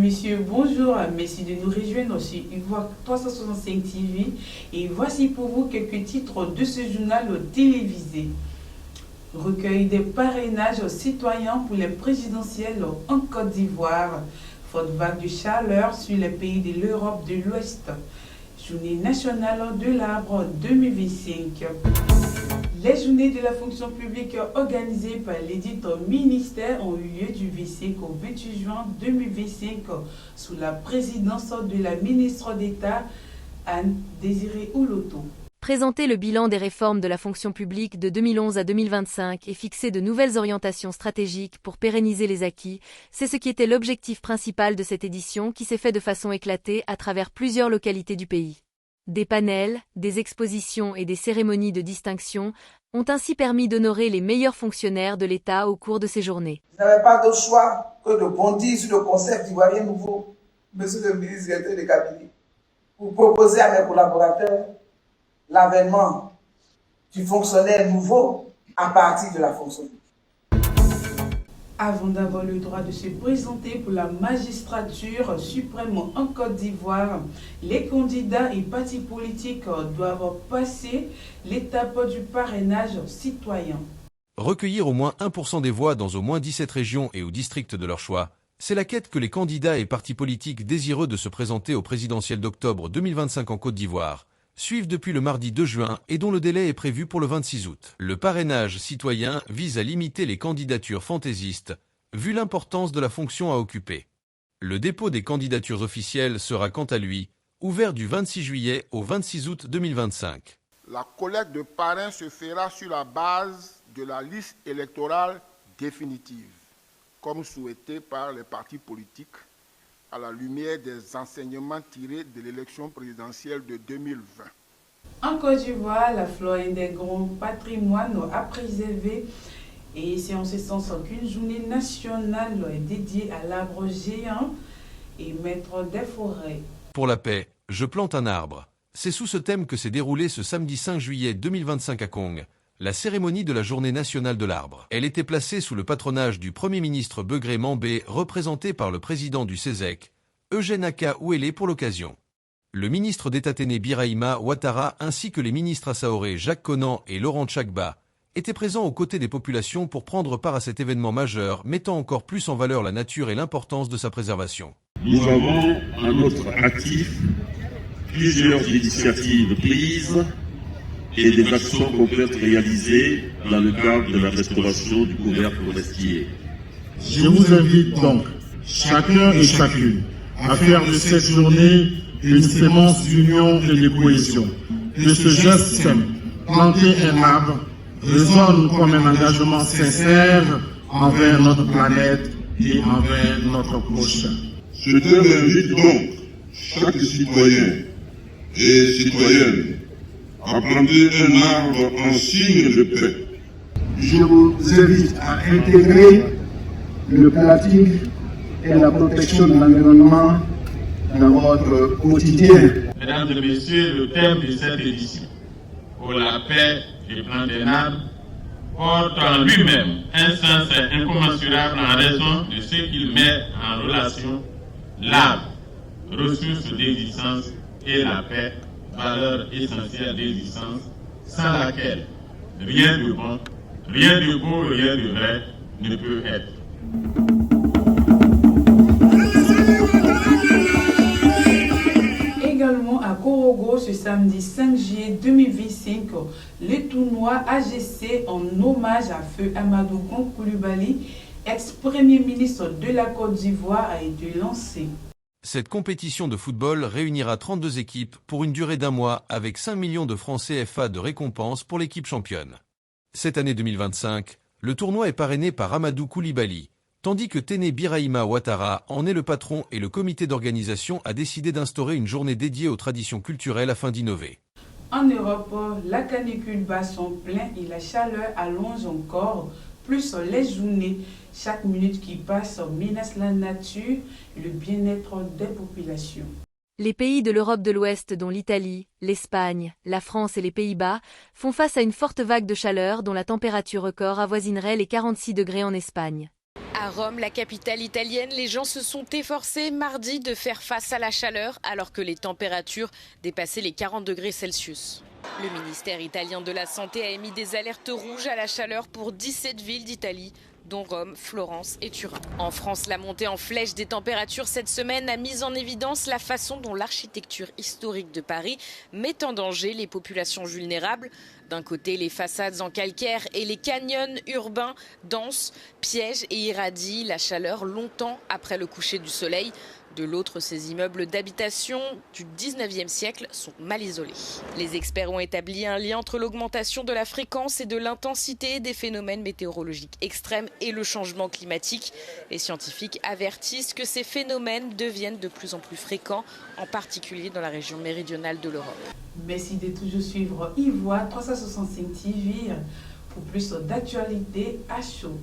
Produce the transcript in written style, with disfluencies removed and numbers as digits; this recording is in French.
messieurs, bonjour. Merci de nous rejoindre sur Ivoire 365 TV. Et voici pour vous quelques titres de ce journal télévisé. Recueil des parrainages citoyens pour les présidentielles en Côte d'Ivoire. Forte vague de chaleur sur les pays de l'Europe de l'Ouest. Journée nationale de l'arbre 2025. Les journées de la fonction publique organisées par l'édit ministère ont eu lieu du 25 au 28 juin 2025 sous la présidence de la ministre d'État Anne-Désirée Oloto. Présenter le bilan des réformes de la fonction publique de 2011 à 2025 et fixer de nouvelles orientations stratégiques pour pérenniser les acquis, c'est ce qui était l'objectif principal de cette édition qui s'est fait de façon éclatée à travers plusieurs localités du pays. Des panels, des expositions et des cérémonies de distinction ont ainsi permis d'honorer les meilleurs fonctionnaires de l'État au cours de ces journées. Vous n'avez pas d'autre choix que de bondir sur le concept ivoirien nouveau, monsieur le ministre directeur de cabinet, pour proposer à mes collaborateurs l'avènement du fonctionnaire nouveau à partir de la fonction publique. Avant d'avoir le droit de se présenter pour la magistrature suprême en Côte d'Ivoire, les candidats et partis politiques doivent passer l'étape du parrainage citoyen. Recueillir au moins 1% des voix dans au moins 17 régions et au district de leur choix, c'est la quête que les candidats et partis politiques désireux de se présenter au présidentiel d'octobre 2025 en Côte d'Ivoire suivent depuis le mardi 2 juin et dont le délai est prévu pour le 26 août. Le parrainage citoyen vise à limiter les candidatures fantaisistes, vu l'importance de la fonction à occuper. Le dépôt des candidatures officielles sera quant à lui ouvert du 26 juillet au 26 août 2025. La collecte de parrains se fera sur la base de la liste électorale définitive, comme souhaité par les partis politiques, à la lumière des enseignements tirés de l'élection présidentielle de 2020. En Côte d'Ivoire, la flore et des grands patrimoines à préserver. Et c'est en ce sens qu'une journée nationale est dédiée à l'arbre géant et maître des forêts. Pour la paix, je plante un arbre. C'est sous ce thème que s'est déroulée ce samedi 5 juillet 2025 à Kong, la cérémonie de la journée nationale de l'arbre. Elle était placée sous le patronage du Premier ministre Begré Mambé, représenté par le président du CESEC, Eugène Aka Ouélé pour l'occasion. Le ministre d'État Téné Birahima Ouattara ainsi que les ministres Assaoré Jacques Conan et Laurent Tchagba étaient présents aux côtés des populations pour prendre part à cet événement majeur mettant encore plus en valeur la nature et l'importance de sa préservation. Nous avons à notre actif plusieurs initiatives prises et des actions concrètes réalisées dans le cadre de la restauration du couvert forestier. Je vous invite donc, chacun et chacune, à faire de cette journée une sémence d'union et de cohésion. Que ce geste simple, planter un arbre, résonne comme un engagement sincère envers notre planète et envers notre prochain. Je te invite donc, chaque citoyen et citoyenne, à planter un arbre en signe de paix. Je vous invite à intégrer le pratique et la protection de l'environnement dans votre quotidien. Mesdames et messieurs, le thème de cette édition, pour la paix et planter un arbre, porte en lui-même un sens incommensurable en raison de ce qu'il met en relation l'arbre, ressource d'existence, et la paix, valeur essentielle d'existence, sans laquelle rien de bon, rien de beau, rien de vrai ne peut être. Également à Korogo, ce samedi 5 juillet 2025, le tournoi AGC en hommage à Feu Amadou Gon Coulibaly, ex-premier ministre de la Côte d'Ivoire, a été lancé. Cette compétition de football réunira 32 équipes pour une durée d'un mois avec 5 millions de francs CFA de récompense pour l'équipe championne. Cette année 2025, le tournoi est parrainé par Amadou Coulibaly, tandis que Téné Birahima Ouattara en est le patron et le comité d'organisation a décidé d'instaurer une journée dédiée aux traditions culturelles afin d'innover. En Europe, la canicule bat son plein et la chaleur allonge encore plus les journées. Chaque minute qui passe menace la nature et le bien-être des populations. Les pays de l'Europe de l'Ouest, dont l'Italie, l'Espagne, la France et les Pays-Bas, font face à une forte vague de chaleur dont la température record avoisinerait les 46 degrés en Espagne. À À Rome, la capitale italienne, les gens se sont efforcés mardi de faire face à la chaleur alors que les températures dépassaient les 40 degrés Celsius. Le ministère italien de la Santé a émis des alertes rouges à la chaleur pour 17 villes d'Italie, dont Rome, Florence et Turin. En France, la montée en flèche des températures cette semaine a mis en évidence la façon dont l'architecture historique de Paris met en danger les populations vulnérables. D'un côté, les façades en calcaire et les canyons urbains denses piègent et irradient la chaleur longtemps après le coucher du soleil. De l'autre, ces immeubles d'habitation du 19e siècle sont mal isolés. Les experts ont établi un lien entre l'augmentation de la fréquence et de l'intensité des phénomènes météorologiques extrêmes et le changement climatique. Les scientifiques avertissent que ces phénomènes deviennent de plus en plus fréquents, en particulier dans la région méridionale de l'Europe. Merci de toujours suivre Ivoire 365 TV pour plus d'actualités à chaud.